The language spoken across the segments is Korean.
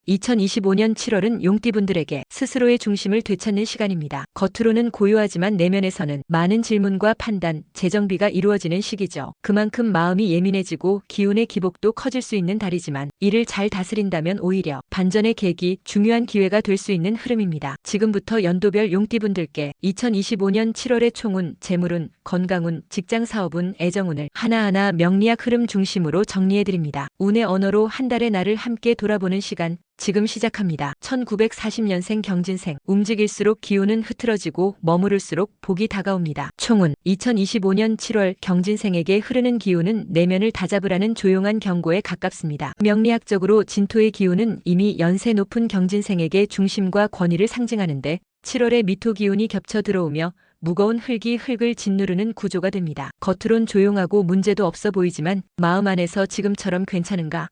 2025년 7월은 용띠분들에게 스스로의 중심을 되찾는 시간입니다. 겉으로는 고요하지만 내면에서는 많은 질문과 판단, 재정비가 이루어지는 시기죠. 그만큼 마음이 예민해지고 기운의 기복도 커질 수 있는 달이지만 이를 잘 다스린다면 오히려 반전의 계기, 중요한 기회가 될 수 있는 흐름입니다. 지금부터 연도별 용띠분들께 2025년 7월의 총운, 재물운, 건강운, 직장사업운, 애정운을 하나하나 명리학 흐름 중심으로 정리해드립니다. 운의 언어로 한 달의 날을 함께 돌아보는 시간, 지금 시작합니다. 1940년생 경진생. 움직일수록 기운은 흐트러지고 머무를수록 복이 다가옵니다. 총운. 2025년 7월 경진생에게 흐르는 기운은 내면을 다잡으라는 조용한 경고에 가깝습니다. 명리학적으로 진토의 기운은 이미 연세 높은 경진생에게 중심과 권위를 상징하는데 7월에 미토 기운이 겹쳐 들어오며 무거운 흙이 흙을 짓누르는 구조가 됩니다. 겉으론 조용하고 문제도 없어 보이지만 마음 안에서 지금처럼 괜찮은가?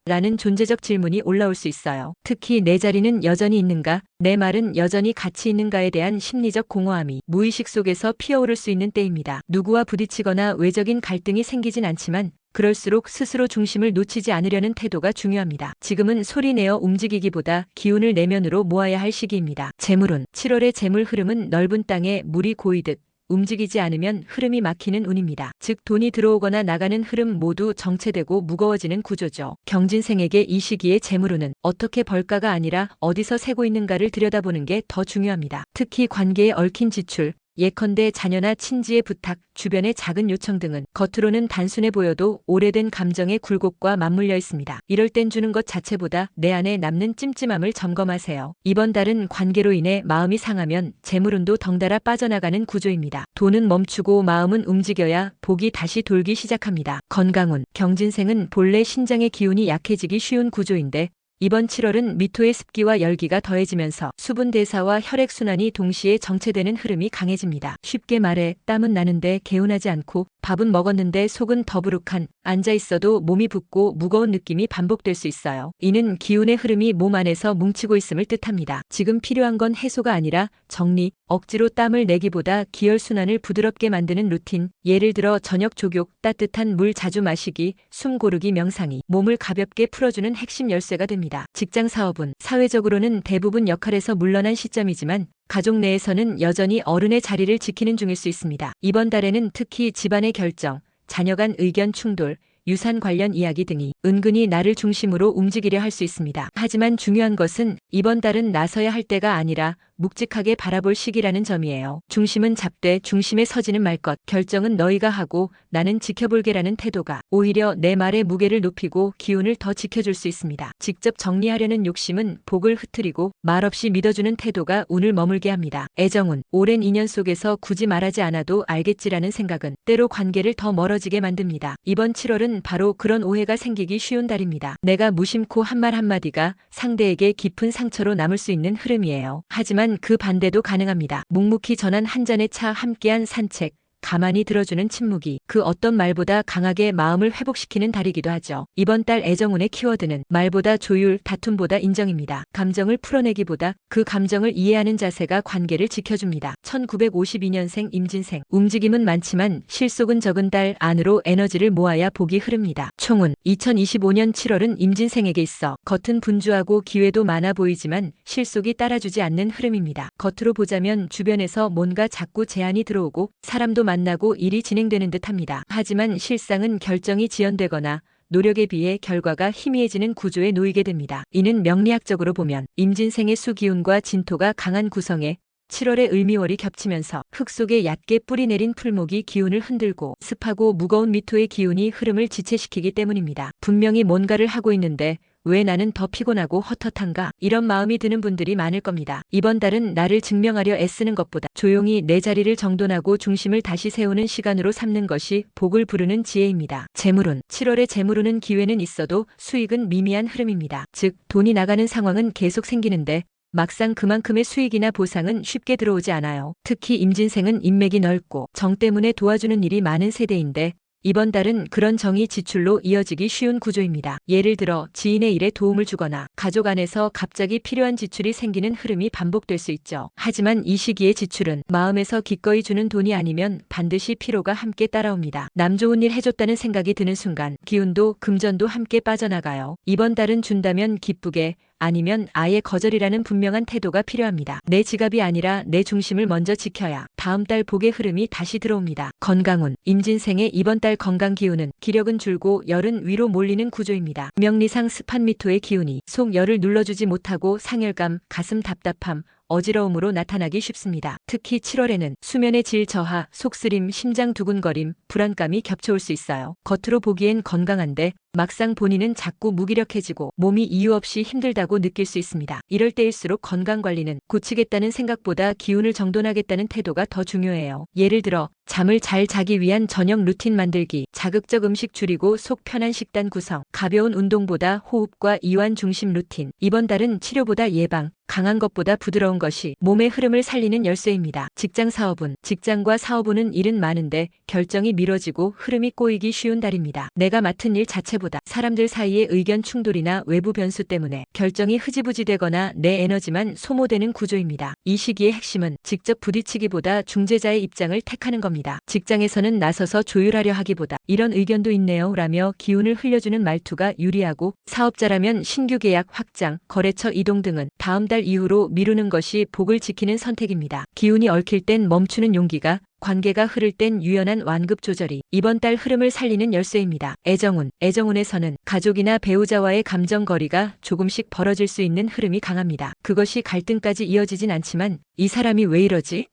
라는 존재적 질문이 올라올 수 있어요. 특히 내 자리는 여전히 있는가? 내 말은 여전히 가치 있는가에 대한 심리적 공허함이 무의식 속에서 피어오를 수 있는 때입니다. 누구와 부딪히거나 외적인 갈등이 생기진 않지만 그럴수록 스스로 중심을 놓치지 않으려는 태도가 중요합니다. 지금은 소리내어 움직이기보다 기운을 내면으로 모아야 할 시기입니다. 재물운. 7월의 재물 흐름은 넓은 땅에 물이 고이듯 움직이지 않으면 흐름이 막히는 운입니다. 즉 돈이 들어오거나 나가는 흐름 모두 정체되고 무거워지는 구조죠. 경진생에게 이 시기에 재물운은 어떻게 벌까가 아니라 어디서 새고 있는가를 들여다보는 게 더 중요합니다. 특히 관계에 얽힌 지출, 예컨대 자녀나 친지의 부탁, 주변의 작은 요청 등은 겉으로는 단순해 보여도 오래된 감정의 굴곡과 맞물려 있습니다. 이럴 땐 주는 것 자체보다 내 안에 남는 찜찜함을 점검하세요. 이번 달은 관계로 인해 마음이 상하면 재물운도 덩달아 빠져나가는 구조입니다. 돈은 멈추고 마음은 움직여야 복이 다시 돌기 시작합니다. 건강운. 경진생은 본래 신장의 기운이 약해지기 쉬운 구조인데 이번 7월은 미토의 습기와 열기가 더해지면서 수분 대사와 혈액순환이 동시에 정체되는 흐름이 강해집니다. 쉽게 말해 땀은 나는데 개운하지 않고 밥은 먹었는데 속은 더부룩한, 앉아있어도 몸이 붓고 무거운 느낌이 반복될 수 있어요. 이는 기운의 흐름이 몸 안에서 뭉치고 있음을 뜻합니다. 지금 필요한 건 해소가 아니라 정리, 억지로 땀을 내기보다 기혈순환을 부드럽게 만드는 루틴, 예를 들어 저녁 조욕, 따뜻한 물 자주 마시기, 숨 고르기 명상이 몸을 가볍게 풀어주는 핵심 열쇠가 됩니다. 직장 사업은 사회적으로는 대부분 역할에서 물러난 시점이지만 가족 내에서는 여전히 어른의 자리를 지키는 중일 수 있습니다. 이번 달에는 특히 집안의 결정, 자녀 간 의견 충돌, 유산 관련 이야기 등이 은근히 나를 중심으로 움직이려 할 수 있습니다. 하지만 중요한 것은 이번 달은 나서야 할 때가 아니라 묵직하게 바라볼 시기라는 점이에요. 중심은 잡되 중심에 서지는 말 것, 결정은 너희가 하고 나는 지켜볼게라는 태도가 오히려 내 말의 무게를 높이고 기운을 더 지켜줄 수 있습니다. 직접 정리하려는 욕심은 복을 흐트리고 말없이 믿어주는 태도가 운을 머물게 합니다. 애정운. 오랜 인연 속에서 굳이 말하지 않아도 알겠지라는 생각은 때로 관계를 더 멀어지게 만듭니다. 이번 7월은 바로 그런 오해가 생기기 쉬운 달입니다. 내가 무심코 한 말 한마디가 상대에게 깊은 상처로 남을 수 있는 흐름이에요. 하지만 그 반대도 가능합니다. 묵묵히 전한 한 잔의 차, 함께한 산책, 가만히 들어주는 침묵이 그 어떤 말보다 강하게 마음을 회복시키는 달이기도 하죠. 이번 달 애정운의 키워드는 말보다 조율, 다툼보다 인정입니다. 감정을 풀어내기보다 그 감정을 이해하는 자세가 관계를 지켜줍니다. 1952년생 임진생. 움직임은 많지만 실속은 적은 달 안으로 에너지를 모아야 복이 흐릅니다. 총운. 2025년 7월은 임진생에게 있어 겉은 분주하고 기회도 많아 보이지만 실속이 따라주지 않는 흐름입니다. 겉으로 보자면 주변에서 뭔가 자꾸 제안이 들어오고 사람도 만나고 일이 진행되는 듯합니다. 하지만 실상은 결정이 지연되거나 노력에 비해 결과가 희미해지는 구조에 놓이게 됩니다. 이는 명리학적으로 보면 임진생의 수기운과 진토가 강한 구성에 7월의 을미월이 겹치면서 흙 속에 얕게 뿌리 내린 풀목이 기운을 흔들고 습하고 무거운 미토의 기운이 흐름을 지체시키기 때문입니다. 분명히 뭔가를 하고 있는데 왜 나는 더 피곤하고 헛헛한가? 이런 마음이 드는 분들이 많을 겁니다. 이번 달은 나를 증명하려 애쓰는 것보다 조용히 내 자리를 정돈하고 중심을 다시 세우는 시간으로 삼는 것이 복을 부르는 지혜입니다. 재물운. 7월에 재물운은 기회는 있어도 수익은 미미한 흐름입니다. 즉 돈이 나가는 상황은 계속 생기는데 막상 그만큼의 수익이나 보상은 쉽게 들어오지 않아요. 특히 임진생은 인맥이 넓고 정 때문에 도와주는 일이 많은 세대인데 이번 달은 그런 정이 지출로 이어지기 쉬운 구조입니다. 예를 들어 지인의 일에 도움을 주거나 가족 안에서 갑자기 필요한 지출이 생기는 흐름이 반복될 수 있죠. 하지만 이 시기의 지출은 마음에서 기꺼이 주는 돈이 아니면 반드시 피로가 함께 따라옵니다. 남 좋은 일 해줬다는 생각이 드는 순간 기운도 금전도 함께 빠져나가요. 이번 달은 준다면 기쁘게, 아니면 아예 거절이라는 분명한 태도가 필요합니다. 내 지갑이 아니라 내 중심을 먼저 지켜야 다음 달 복의 흐름이 다시 들어옵니다. 건강운, 임진생의 이번 달 건강 기운은 기력은 줄고 열은 위로 몰리는 구조입니다. 명리상 습한미토의 기운이 속 열을 눌러주지 못하고 상열감, 가슴 답답함, 어지러움으로 나타나기 쉽습니다. 특히 7월에는 수면의 질 저하, 속쓰림, 심장 두근거림, 불안감이 겹쳐올 수 있어요. 겉으로 보기엔 건강한데 막상 본인은 자꾸 무기력해지고 몸이 이유 없이 힘들다고 느낄 수 있습니다. 이럴 때일수록 건강관리는 고치겠다는 생각보다 기운을 정돈하겠다는 태도가 더 중요해요. 예를 들어 잠을 잘 자기 위한 저녁 루틴 만들기, 자극적 음식 줄이고 속 편한 식단 구성, 가벼운 운동보다 호흡과 이완 중심 루틴. 이번 달은 치료보다 예방, 강한 것보다 부드러운 것이 몸의 흐름을 살리는 열쇠입니다. 직장 사업운, 직장과 사업운은 일은 많은데 결정이 미뤄지고 흐름이 꼬이기 쉬운 달입니다. 내가 맡은 일 자체보다 사람들 사이의 의견 충돌이나 외부 변수 때문에 결정이 흐지부지되거나 내 에너지만 소모되는 구조입니다. 이 시기의 핵심은 직접 부딪히기보다 중재자의 입장을 택하는 겁니다. 직장에서는 나서서 조율하려 하기보다 이런 의견도 있네요 라며 기운을 흘려주는 말투가 유리하고, 사업자라면 신규 계약 확장, 거래처 이동 등은 다음 달 이후로 미루는 것이 복을 지키는 선택입니다. 기운이 얽힐 땐 멈추는 용기가, 관계가 흐를 땐 유연한 완급 조절이 이번 달 흐름을 살리는 열쇠입니다. 애정운, 애정운에서는 가족이나 배우자와의 감정 거리가 조금씩 벌어질 수 있는 흐름이 강합니다. 그것이 갈등까지 이어지진 않지만 이 사람이 왜 이러지?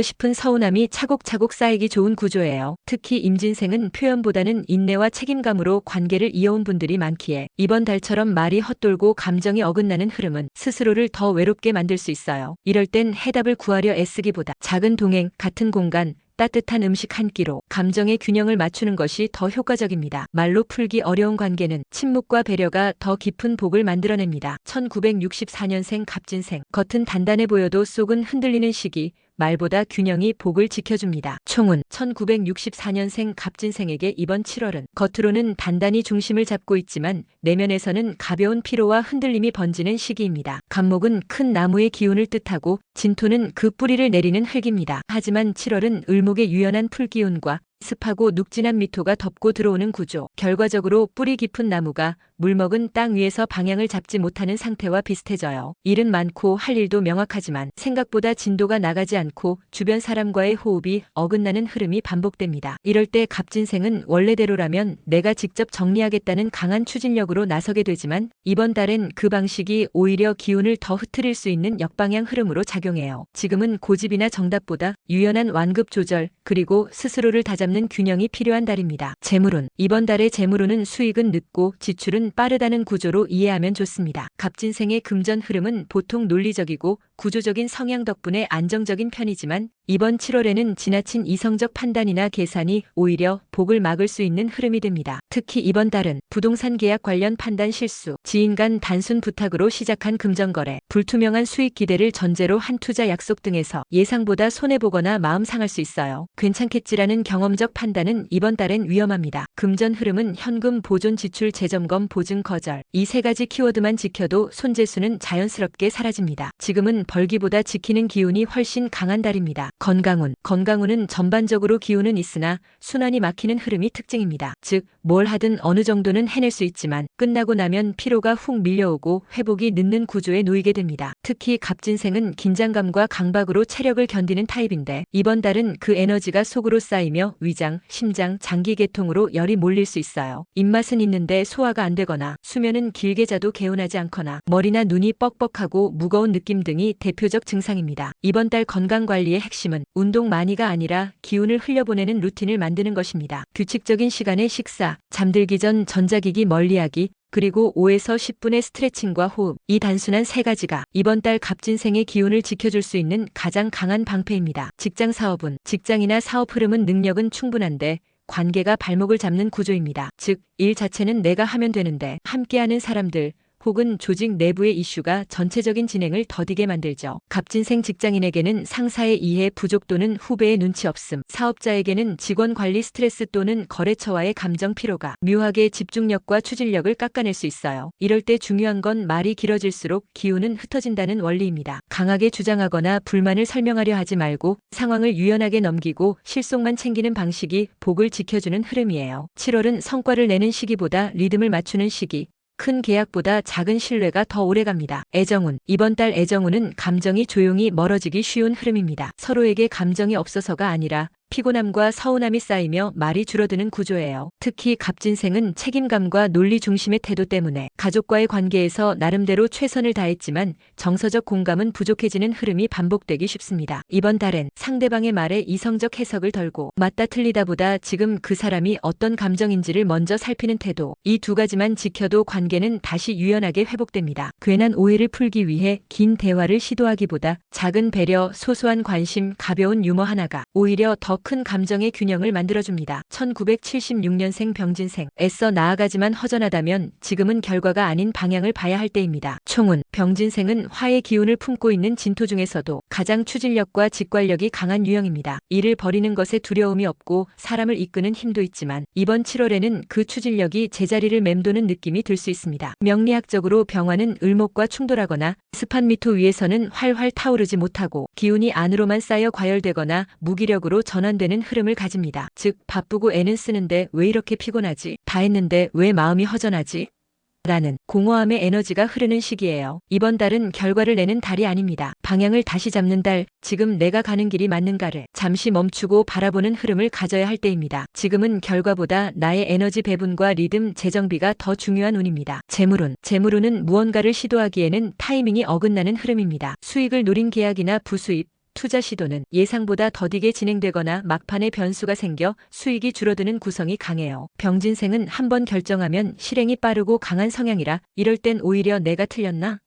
싶은 서운함이 차곡차곡 쌓이기 좋은 구조예요. 특히 임진생은 표현보다는 인내와 책임감으로 관계를 이어온 분들이 많기에 이번 달처럼 말이 헛돌고 감정이 어긋나는 흐름은 스스로를 더 외롭게 만들 수 있어요. 이럴 땐 해답을 구하려 애쓰기보다 작은 동행, 같은 공간, 따뜻한 음식 한 끼로 감정의 균형을 맞추는 것이 더 효과적입니다. 말로 풀기 어려운 관계는 침묵과 배려가 더 깊은 복을 만들어냅니다. 1964년생 갑진생, 겉은 단단해 보여도 속은 흔들리는 시기, 말보다 균형이 복을 지켜줍니다. 총운, 1964년생 갑진생에게 이번 7월은 겉으로는 단단히 중심을 잡고 있지만 내면에서는 가벼운 피로와 흔들림이 번지는 시기입니다. 갑목은 큰 나무의 기운을 뜻하고 진토는 그 뿌리를 내리는 흙입니다. 하지만 7월은 을목의 유연한 풀기운과 습하고 눅진한 미토가 덮고 들어오는 구조. 결과적으로 뿌리 깊은 나무가 물먹은 땅 위에서 방향을 잡지 못하는 상태와 비슷해져요. 일은 많고 할 일도 명확하지만 생각보다 진도가 나가지 않고 주변 사람과의 호흡이 어긋나는 흐름이 반복됩니다. 이럴 때 갑진생은 원래대로라면 내가 직접 정리하겠다는 강한 추진력으로 나서게 되지만 이번 달엔 그 방식이 오히려 기운을 더 흐트릴 수 있는 역방향 흐름으로 작용해요. 지금은 고집이나 정답보다 유연한 완급 조절, 그리고 스스로를 다잡는 균형이 필요한 달입니다. 재물운, 이번 달의 재물운은 수익은 늦고 지출은 빠르다는 구조로 이해하면 좋습니다. 갑진생의 금전 흐름은 보통 논리적이고 구조적인 성향 덕분에 안정적인 편이지만 이번 7월에는 지나친 이성적 판단이나 계산이 오히려 복을 막을 수 있는 흐름이 됩니다. 특히 이번 달은 부동산 계약 관련 판단 실수, 지인 간 단순 부탁으로 시작한 금전거래, 불투명한 수익 기대를 전제로 한 투자 약속 등에서 예상보다 손해보거나 마음 상할 수 있어요. 괜찮겠지라는 경험적 판단은 이번 달엔 위험합니다. 금전 흐름은 현금 보존, 지출 재점검, 보증 거절, 이 세 가지 키워드만 지켜도 손재수는 자연스럽게 사라집니다. 지금은 벌기보다 지키는 기운이 훨씬 강한 달입니다. 건강운, 건강운은 전반적으로 기운은 있으나 순환이 막히는 흐름이 특징입니다. 즉, 뭘 하든 어느 정도는 해낼 수 있지만 끝나고 나면 피로가 훅 밀려오고 회복이 늦는 구조에 놓이게 됩니다. 특히 갑진생은 긴장감과 강박으로 체력을 견디는 타입인데 이번 달은 그 에너지가 속으로 쌓이며 위장, 심장, 장기계통으로 열이 몰릴 수 있어요. 입맛은 있는데 소화가 안 되거나 수면은 길게 자도 개운하지 않거나 머리나 눈이 뻑뻑하고 무거운 느낌 등이 대표적 증상입니다. 이번 달 건강관리의 핵심은 운동 많이가 아니라 기운을 흘려보내는 루틴을 만드는 것입니다. 규칙적인 시간에 식사, 잠들기 전 전자기기 멀리하기, 그리고 5에서 10분의 스트레칭과 호흡, 이 단순한 세 가지가 이번 달 갑진생의 기운을 지켜줄 수 있는 가장 강한 방패입니다. 직장 사업은, 직장이나 사업 흐름은 능력은 충분한데 관계가 발목을 잡는 구조입니다. 즉, 일 자체는 내가 하면 되는데 함께하는 사람들 혹은 조직 내부의 이슈가 전체적인 진행을 더디게 만들죠. 갑진생 직장인에게는 상사의 이해 부족 또는 후배의 눈치 없음, 사업자에게는 직원 관리 스트레스 또는 거래처와의 감정 피로가 묘하게 집중력과 추진력을 깎아낼 수 있어요. 이럴 때 중요한 건 말이 길어질수록 기운은 흩어진다는 원리입니다. 강하게 주장하거나 불만을 설명하려 하지 말고 상황을 유연하게 넘기고 실속만 챙기는 방식이 복을 지켜주는 흐름이에요. 7월은 성과를 내는 시기보다 리듬을 맞추는 시기, 큰 계약보다 작은 신뢰가 더 오래갑니다. 애정운. 이번 달 애정운은 감정이 조용히 멀어지기 쉬운 흐름입니다. 서로에게 감정이 없어서가 아니라 피곤함과 서운함이 쌓이며 말이 줄어드는 구조예요. 특히 갑진생은 책임감과 논리 중심의 태도 때문에 가족과의 관계에서 나름대로 최선을 다했지만 정서적 공감은 부족해지는 흐름이 반복되기 쉽습니다. 이번 달엔 상대방의 말에 이성적 해석을 덜고 맞다 틀리다 보다 지금 그 사람이 어떤 감정인지를 먼저 살피는 태도, 이 두 가지만 지켜도 관계는 다시 유연하게 회복됩니다. 괜한 오해를 풀기 위해 긴 대화를 시도하기보다 작은 배려, 소소한 관심, 가벼운 유머 하나가 오히려 더 큰 감정의 균형을 만들어줍니다. 1976년생 병진생. 애써 나아가지만 허전하다면 지금은 결과가 아닌 방향을 봐야 할 때입니다. 총운. 병진생은 화의 기운을 품고 있는 진토 중에서도 가장 추진력과 직관력이 강한 유형입니다. 일을 벌이는 것에 두려움이 없고 사람을 이끄는 힘도 있지만 이번 7월에는 그 추진력이 제자리를 맴도는 느낌이 들 수 있습니다. 명리학적으로 병화는 을목과 충돌하거나 습한 미토 위에서는 활활 타오르지 못하고 기운이 안으로만 쌓여 과열되거나 무기력으로 전환되는 흐름을 가집니다. 즉 바쁘고 애는 쓰는데 왜 이렇게 피곤하지? 다 했는데 왜 마음이 허전하지? 라는 공허함의 에너지가 흐르는 시기예요. 이번 달은 결과를 내는 달이 아닙니다. 방향을 다시 잡는 달, 지금 내가 가는 길이 맞는가를 잠시 멈추고 바라보는 흐름을 가져야 할 때입니다. 지금은 결과보다 나의 에너지 배분과 리듬 재정비가 더 중요한 운입니다. 재물운. 재물운은 무언가를 시도하기에는 타이밍이 어긋나는 흐름입니다. 수익을 노린 계약이나 부수입, 투자 시도는 예상보다 더디게 진행되거나 막판에 변수가 생겨 수익이 줄어드는 구성이 강해요. 병진생은 한번 결정하면 실행이 빠르고 강한 성향이라 이럴 땐 오히려 내가 틀렸나?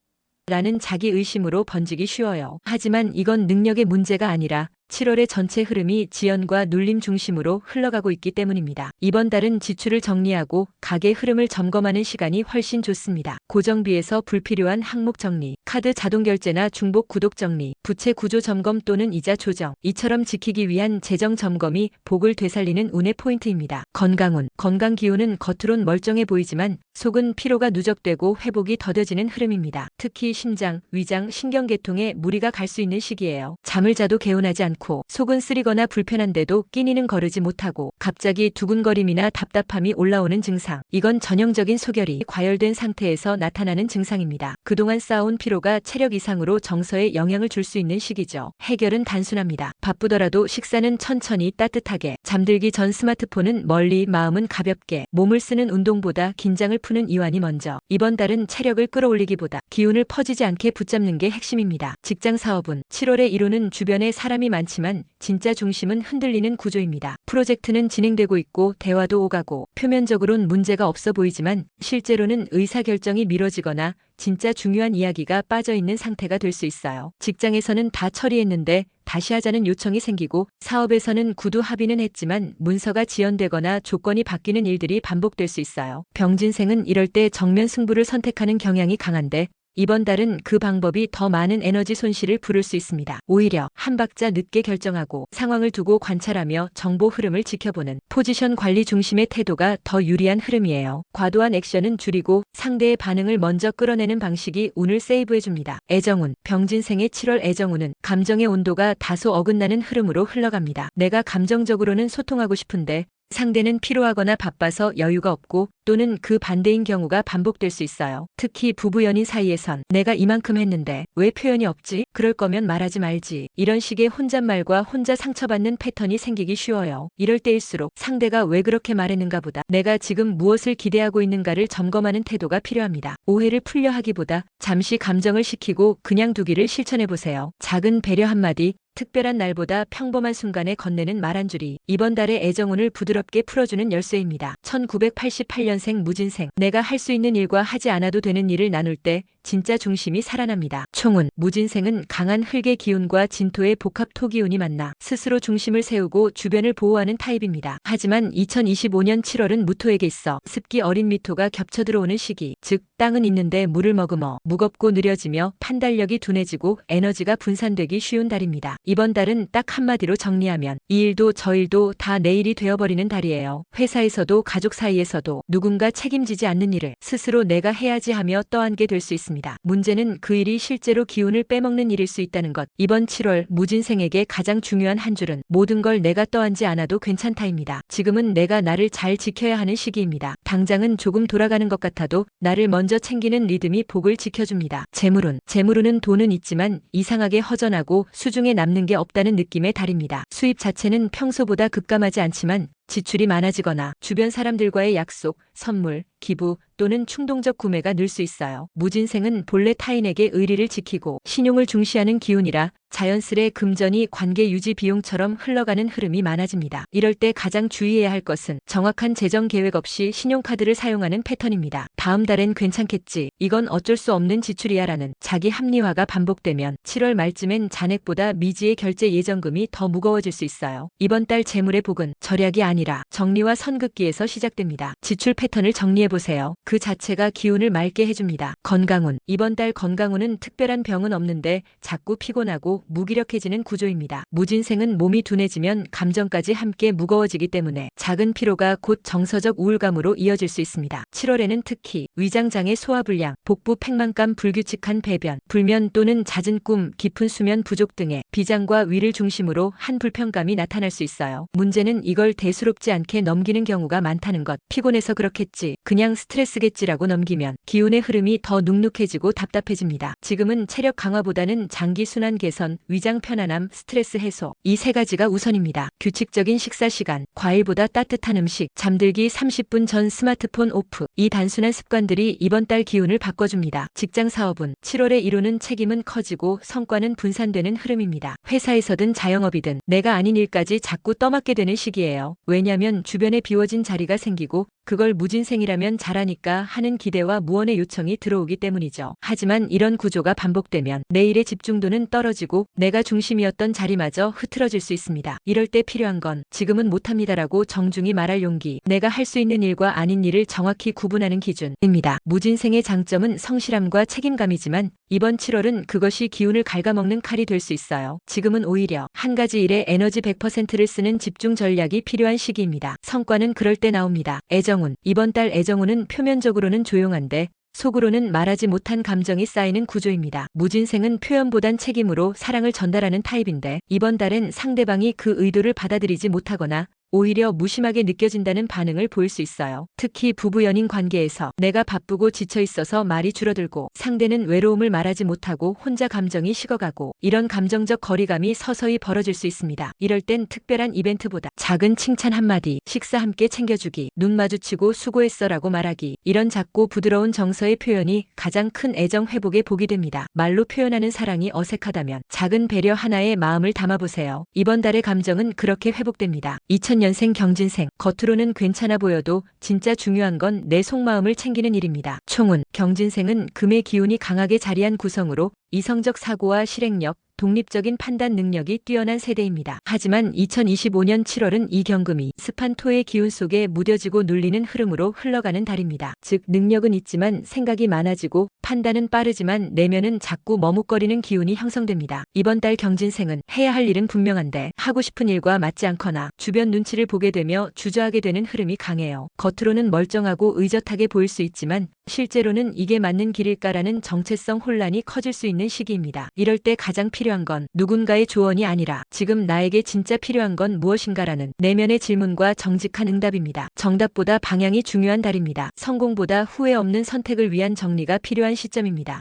라는 자기 의심으로 번지기 쉬워요. 하지만 이건 능력의 문제가 아니라 7월의 전체 흐름이 지연과 눌림 중심으로 흘러가고 있기 때문입니다. 이번 달은 지출을 정리하고 가계 흐름을 점검하는 시간이 훨씬 좋습니다. 고정비에서 불필요한 항목 정리, 카드 자동 결제나 중복 구독 정리, 부채 구조 점검 또는 이자 조정, 이처럼 지키기 위한 재정 점검이 복을 되살리는 운의 포인트입니다. 건강운. 건강 기운은 겉으론 멀쩡해 보이지만 속은 피로가 누적되고 회복이 더뎌지는 흐름입니다. 특히 심장, 위장, 신경계통에 무리가 갈 수 있는 시기예요. 잠을 자도 개운하지 않고 속은 쓰리거나 불편한데도 끼니는 거르지 못하고 갑자기 두근거림이나 답답함이 올라오는 증상. 이건 전형적인 소결이 과열된 상태에서 나타나는 증상입니다. 그동안 쌓아온 피로가 체력 이상으로 정서에 영향을 줄 수 있는 시기죠. 해결은 단순합니다. 바쁘더라도 식사는 천천히 따뜻하게, 잠들기 전 스마트폰은 멀리, 마음은 가볍게, 몸을 쓰는 운동보다 긴장을 푸는 이완이 먼저. 이번 달은 체력을 끌어올리기보다 기운을 퍼지지 않게 붙잡는 게 핵심입니다. 직장 사업은 7월의 이루는 주변에 사람이 많지만 진짜 중심은 흔들리는 구조입니다. 프로젝트는 진행되고 있고 대화도 오가고 표면적으론 문제가 없어 보이지만 실제로는 의사결정이 미뤄지거나 진짜 중요한 이야기가 빠져있는 상태가 될 수 있어요. 직장에서는 다 처리했는데 다시 하자는 요청이 생기고 사업에서는 구두 합의는 했지만 문서가 지연되거나 조건이 바뀌는 일들이 반복될 수 있어요. 병진생은 이럴 때 정면 승부를 선택하는 경향이 강한데 이번 달은 그 방법이 더 많은 에너지 손실을 부를 수 있습니다. 오히려 한 박자 늦게 결정하고 상황을 두고 관찰하며 정보 흐름을 지켜보는 포지션 관리 중심의 태도가 더 유리한 흐름이에요. 과도한 액션은 줄이고 상대의 반응을 먼저 끌어내는 방식이 운을 세이브해줍니다. 애정운. 병진생의 7월 애정운은 감정의 온도가 다소 어긋나는 흐름으로 흘러갑니다. 내가 감정적으로는 소통하고 싶은데 상대는 피로하거나 바빠서 여유가 없고 또는 그 반대인 경우가 반복될 수 있어요. 특히 부부 연인 사이에선 내가 이만큼 했는데 왜 표현이 없지? 그럴 거면 말하지 말지. 이런 식의 혼잣말과 혼자 상처받는 패턴이 생기기 쉬워요. 이럴 때일수록 상대가 왜 그렇게 말했는가 보다 내가 지금 무엇을 기대하고 있는가를 점검하는 태도가 필요합니다. 오해를 풀려 하기보다 잠시 감정을 식히고 그냥 두기를 실천해보세요. 작은 배려 한마디, 특별한 날보다 평범한 순간에 건네는 말 한 줄이 이번 달의 애정운을 부드럽게 풀어주는 열쇠입니다. 1988년생 무진생. 내가 할 수 있는 일과 하지 않아도 되는 일을 나눌 때 진짜 중심이 살아납니다. 총운. 무진생은 강한 흙의 기운과 진토의 복합 토기운이 만나 스스로 중심을 세우고 주변을 보호하는 타입입니다. 하지만 2025년 7월은 무토에게 있어 습기 어린 미토가 겹쳐 들어오는 시기, 즉 땅은 있는데 물을 머금어 무겁고 느려지며 판단력이 둔해지고 에너지가 분산되기 쉬운 달입니다. 이번 달은 딱 한마디로 정리하면 이 일도 저 일도 다 내 일이 되어버리는 달이에요. 회사에서도 가족 사이에서도 누군가 책임지지 않는 일을 스스로 내가 해야지 하며 떠안게 될 수 있습니다. 있습니다. 문제는 그 일이 실제로 기운을 빼먹는 일일 수 있다는 것. 이번 7월 무진생에게 가장 중요한 한 줄은 모든 걸 내가 떠안지 않아도 괜찮다입니다. 지금은 내가 나를 잘 지켜야 하는 시기입니다. 당장은 조금 돌아가는 것 같아도 나를 먼저 챙기는 리듬이 복을 지켜줍니다. 재물운은 돈은 있지만 이상하게 허전하고 수중에 남는 게 없다는 느낌에 달입니다. 수입 자체는 평소보다 급감하지 않지만 지출이 많아지거나 주변 사람들과의 약속, 선물, 기부 또는 충동적 구매가 늘 수 있어요. 무진생은 본래 타인에게 의리를 지키고 신용을 중시하는 기운이라 자연스레 금전이 관계 유지 비용처럼 흘러가는 흐름이 많아집니다. 이럴 때 가장 주의해야 할 것은 정확한 재정 계획 없이 신용카드를 사용하는 패턴입니다. 다음 달엔 괜찮겠지. 이건 어쩔 수 없는 지출이야 라는 자기 합리화가 반복되면 7월 말쯤엔 잔액보다 미지의 결제 예정금이 더 무거워질 수 있어요. 이번 달 재물의 복은 절약이 아니라 정리와 선긋기에서 시작됩니다. 지출 패턴을 정리해보세요. 그 자체가 기운을 맑게 해줍니다. 건강운. 이번 달 건강운은 특별한 병은 없는데 자꾸 피곤하고 무기력해지는 구조입니다. 무진생은 몸이 둔해지면 감정까지 함께 무거워지기 때문에 작은 피로가 곧 정서적 우울감으로 이어질 수 있습니다. 7월에는 특히 위장장애 소화불량, 복부 팽만감 불규칙한 배변, 불면 또는 잦은 꿈, 깊은 수면 부족 등의 비장과 위를 중심으로 한 불편감이 나타날 수 있어요. 문제는 이걸 대수롭지 않게 넘기는 경우가 많다는 것. 피곤해서 그렇겠지, 그냥 스트레스겠지라고 넘기면 기운의 흐름이 더 눅눅해지고 답답해집니다. 지금은 체력 강화보다는 장기 순환 개선, 위장 편안함, 스트레스 해소, 이 세 가지가 우선입니다. 규칙적인 식사 시간, 과일보다 따뜻한 음식, 잠들기 30분 전 스마트폰 오프, 이 단순한 습관들이 이번 달 기운을 바꿔줍니다. 직장 사업은 7월에 이루는 책임은 커지고 성과는 분산되는 흐름입니다. 회사에서든 자영업이든 내가 아닌 일까지 자꾸 떠맡게 되는 시기예요. 왜냐면 주변에 비워진 자리가 생기고 그걸 무진생이라면 잘하니까 하는 기대와 무언의 요청이 들어오기 때문이죠. 하지만 이런 구조가 반복되면 내 일의 집중도는 떨어지고 내가 중심이었던 자리마저 흐트러질 수 있습니다. 이럴 때 필요한 건 지금은 못합니다라고 정중히 말할 용기, 내가 할 수 있는 일과 아닌 일을 정확히 구분하는 기준입니다. 무진생의 장점은 성실함과 책임감이지만 이번 7월은 그것이 기운을 갉아먹는 칼이 될 수 있어요. 지금은 오히려 한 가지 일에 에너지 100%를 쓰는 집중 전략이 필요한 시기입니다. 성과는 그럴 때 나옵니다. 애정운. 이번 달 애정운은 표면적으로는 조용한데 속으로는 말하지 못한 감정이 쌓이는 구조입니다. 무진생은 표현보단 책임으로 사랑을 전달하는 타입인데 이번 달엔 상대방이 그 의도를 받아들이지 못하거나 오히려 무심하게 느껴진다는 반응을 보일 수 있어요. 특히 부부 연인 관계에서 내가 바쁘고 지쳐 있어서 말이 줄어들고 상대는 외로움을 말하지 못하고 혼자 감정이 식어가고, 이런 감정적 거리감이 서서히 벌어질 수 있습니다. 이럴 땐 특별한 이벤트보다 작은 칭찬 한마디, 식사 함께 챙겨주기, 눈 마주치고 수고했어라고 말하기, 이런 작고 부드러운 정서의 표현이 가장 큰 애정 회복의 복이 됩니다. 말로 표현하는 사랑이 어색하다면 작은 배려 하나에 마음을 담아보세요. 이번 달의 감정은 그렇게 회복됩니다. 2000년생 경진생. 겉으로는 괜찮아 보여도 진짜 중요한 건 내 속마음을 챙기는 일입니다. 총운. 경진생은 금의 기운이 강하게 자리한 구성으로 이성적 사고와 실행력, 독립적인 판단 능력이 뛰어난 세대입니다. 하지만 2025년 7월은 이경금이 습한 토의 기운 속에 무뎌지고 눌리는 흐름으로 흘러가는 달입니다. 즉 능력은 있지만 생각이 많아지고 판단은 빠르지만 내면은 자꾸 머뭇거리는 기운이 형성됩니다. 이번 달 경진생은 해야 할 일은 분명한데 하고 싶은 일과 맞지 않거나 주변 눈치를 보게 되며 주저하게 되는 흐름이 강해요. 겉으로는 멀쩡하고 의젓하게 보일 수 있지만 실제로는 이게 맞는 길일까라는 정체성 혼란이 커질 수 있는 시기입니다. 이럴 때 가장 필요한 건 누군가의 조언이 아니라 지금 나에게 진짜 필요한 건 무엇인가라는 내면의 질문과 정직한 응답입니다. 정답보다 방향이 중요한 달입니다. 성공보다 후회 없는 선택을 위한 정리가 필요한 시점입니다.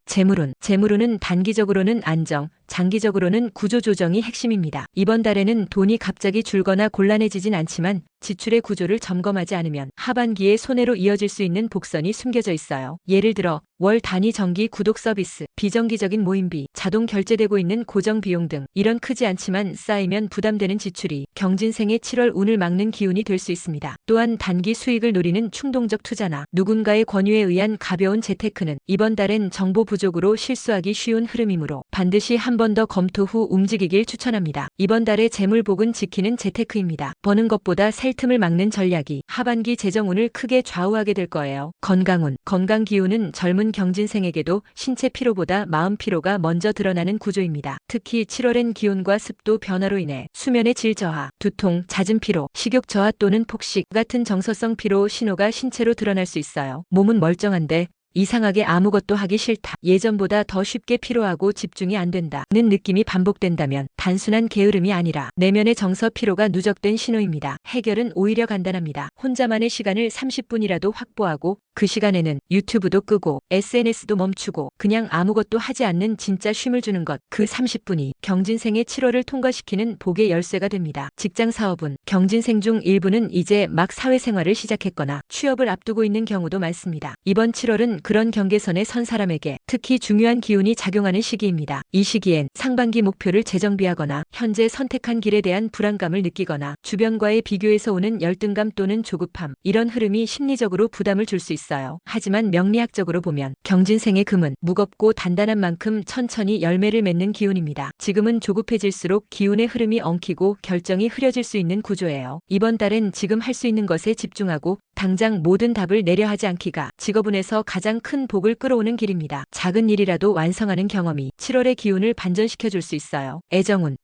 재물운은 단기적으로는 안정, 장기적으로는 구조조정이 핵심입니다. 이번 달에는 돈이 갑자기 줄거나 곤란해지진 않지만 지출의 구조를 점검하지 않으면 하반기에 손해로 이어질 수 있는 복선이 숨겨져 있어요. 예를 들어 월 단위 정기 구독 서비스, 비정기적인 모임비, 자동 결제되고 있는 고정 비용 등 이런 크지 않지만 쌓이면 부담되는 지출이 경진생의 7월 운을 막는 기운이 될 수 있습니다. 또한 단기 수익을 노리는 충동적 투자나 누군가의 권유에 의한 가벼운 재테크는 이번 달엔 정보 부족으로 실수하기 쉬운 흐름이므로 반드시 한 번 더 검토 후 움직이길 추천합니다. 이번 달의 재물복은 지키는 재테크입니다. 버는 것보다 셀 틈을 막는 전략이 하반기 재정운을 크게 좌우하게 될 거예요. 건강운. 건강 기운은 젊은 경진생에게도 신체 피로보다 마음 피로가 먼저 드러나는 구조입니다. 특히 7월엔 기온과 습도 변화로 인해 수면의 질 저하, 두통, 잦은 피로, 식욕 저하 또는 폭식 같은 정서성 피로 신호가 신체로 드러날 수 있어요. 몸은 멀쩡한데 이상하게 아무것도 하기 싫다. 예전보다 더 쉽게 피로하고 집중이 안 된다는 느낌이 반복된다면 단순한 게으름이 아니라 내면의 정서 피로가 누적된 신호입니다. 해결은 오히려 간단합니다. 혼자만의 시간을 30분이라도 확보하고 그 시간에는 유튜브도 끄고 SNS도 멈추고 그냥 아무것도 하지 않는 진짜 쉼을 주는 것. 그 30분이 경진생의 7월을 통과시키는 복의 열쇠가 됩니다. 직장 사업은 경진생 중 일부는 이제 막 사회생활을 시작했거나 취업을 앞두고 있는 경우도 많습니다. 이번 7월은 그런 경계선에 선 사람에게 특히 중요한 기운이 작용하는 시기입니다. 이 시기엔 상반기 목표를 재정비하거나 현재 선택한 길에 대한 불안감을 느끼거나 주변과의 비교에서 오는 열등감 또는 조급함, 이런 흐름이 심리적으로 부담을 줄 수 있어요. 하지만 명리학적으로 보면 경진생의 금은 무겁고 단단한 만큼 천천히 열매를 맺는 기운입니다. 지금은 조급해질수록 기운의 흐름이 엉키고 결정이 흐려질 수 있는 구조예요. 이번 달엔 지금 할 수 있는 것에 집중하고 당장 모든 답을 내려 하지 않기가 직업운에서 가장 큰 복을 끌어오는 길입니다. 작은 일이라도 완성하는 경험이 7월의 기운을 반전시켜 줄 수 있어요.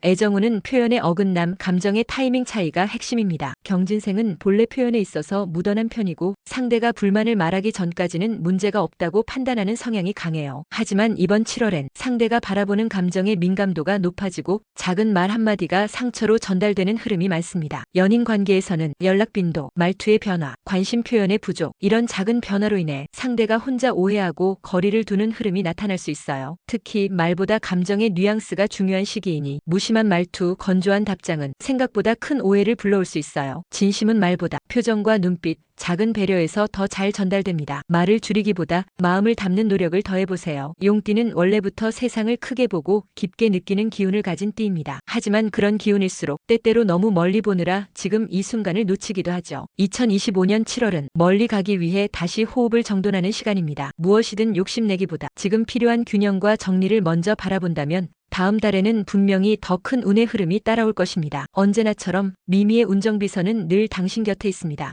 애정운은 표현의 어긋남, 감정의 타이밍 차이가 핵심입니다. 경진생은 본래 표현에 있어서 무던한 편이고 상대가 불만을 말하기 전까지는 문제가 없다고 판단하는 성향이 강해요. 하지만 이번 7월엔 상대가 바라보는 감정의 민감도가 높아지고 작은 말 한마디가 상처로 전달되는 흐름이 많습니다. 연인 관계에서는 연락 빈도, 말투의 변화, 관심 표현의 부족, 이런 작은 변화로 인해 상대가 혼자 오해하고 거리를 두는 흐름이 나타날 수 있어요. 특히 말보다 감정의 뉘앙스가 중요한 시기이니 무심한 말투, 건조한 답장은 생각보다 큰 오해를 불러올 수 있어요. 진심은 말보다 표정과 눈빛, 작은 배려에서 더 잘 전달됩니다. 말을 줄이기보다 마음을 담는 노력을 더해보세요. 용띠는 원래부터 세상을 크게 보고 깊게 느끼는 기운을 가진 띠입니다. 하지만 그런 기운일수록 때때로 너무 멀리 보느라 지금 이 순간을 놓치기도 하죠. 2025년 7월은 멀리 가기 위해 다시 호흡을 정돈하는 시간입니다. 무엇이든 욕심내기보다 지금 필요한 균형과 정리를 먼저 바라본다면 다음 달에는 분명히 더 큰 운의 흐름이 따라올 것입니다. 언제나처럼 미미의 운정비서는 늘 당신 곁에 있습니다.